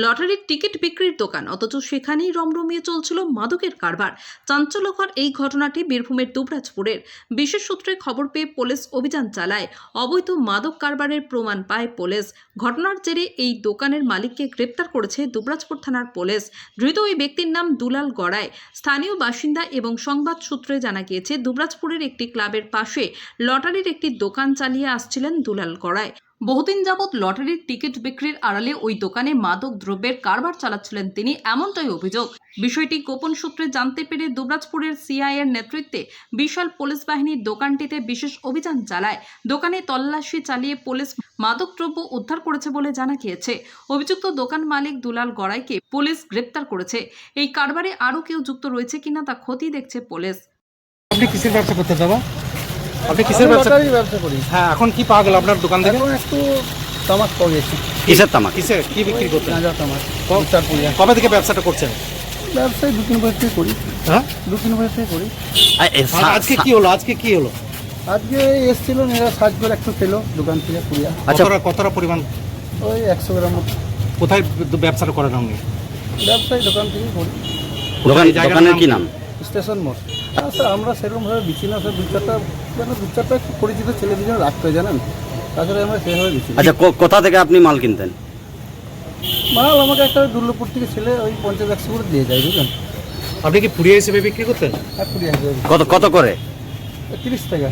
লটারির টিকিট বিক্রির দোকান, অথচ সেখানেই রমরমিয়ে চলছিল মাদকের কারবার। চাঞ্চল্যকর এই ঘটনাটি বীরভূমের দুবরাজপুরের। বিশেষ সূত্রে খবর পেয়ে পুলিশ অভিযান চালায়। অবৈধ মাদক কারবারের প্রমাণ পায় পুলিশ। ঘটনার জেরে এই দোকানের মালিককে গ্রেপ্তার করেছে দুবরাজপুর থানার পুলিশ। ধৃত ওই ব্যক্তির নাম দুলাল গড়াই, স্থানীয় বাসিন্দা। এবং সংবাদ সূত্রে জানা গিয়েছে, দুবরাজপুরের একটি ক্লাবের পাশে লটারির একটি দোকান চালিয়ে আসছিলেন দুলাল গড়াই। বহুদিন যাবৎ লটারির টিকিট বিক্রির আড়ালে ওই দোকানে মাদক দ্রব্যের কারবার চালাচ্ছিলেন তিনি, এমনটাই অভিযোগ। বিষয়টি গোপন সূত্রে জানতে পেরে দুবরাজপুরের সিআই এর নেতৃত্বে বিশাল পুলিশ বাহিনীর দোকানটিতে বিশেষ অভিযান চালায়। দোকানে তল্লাশি চালিয়ে পুলিশ মাদক দ্রব্য উদ্ধার করেছে বলে জানা গিয়েছে। অভিযুক্ত দোকান মালিক দুলাল গড়াইকে পুলিশ গ্রেপ্তার করেছে। এই কারবারে আরও কেউ যুক্ত রয়েছে কিনা তা খতিয়ে দেখছে পুলিশ। আপনি কিসের ব্যবসা করতে যাবা? আপনি কিসের ব্যবসা করি? হ্যাঁ, এখন কি পাওয়া গেল আপনার দোকান থেকে? এখন একটু তামাক পাওয়া গেছে। কিসের তামাক? কিসের কি বিক্রি করতে? গাঁজা তামাক। কবে থেকে ব্যবসাটা করছেন? ব্যবসায় 2-3 বছর থেকে করি। হ্যাঁ, 2-3 বছর থেকে করি। আজকে কি হলো? আজকে কি হলো? আজকে এসেছিল এরা সাজ করে একটু পেলো দোকান থেকে পুড়িয়া। আচ্ছা, কতটা পরিমাণ? ওই 100 গ্রাম মতো। কোথায় ব্যবসাটা করেন আপনি? ব্যবসায়ী দোকান থেকে করি। দোকানের কি নাম? স্টেশন মোড়। স্যার আমরা সেরকমভাবে বিচি না স্যার। 2-4টা একটু পরিচিত ছেলে দুজন রাখতে জানেন, তাছাড়া আমরা সেভাবে বিচি না। আচ্ছা, কোথা থেকে আপনি মাল কিনতেন? মাল আমাকে একটা দুর্লভপুর থেকে ছেলে ওই 50-100 করে দিয়ে যায়, বুঝলেন। আপনি কি পুড়িয়ে হিসেবে বিক্রি করতেন? আর পুড়িয়া কত করে? 30 টাকা।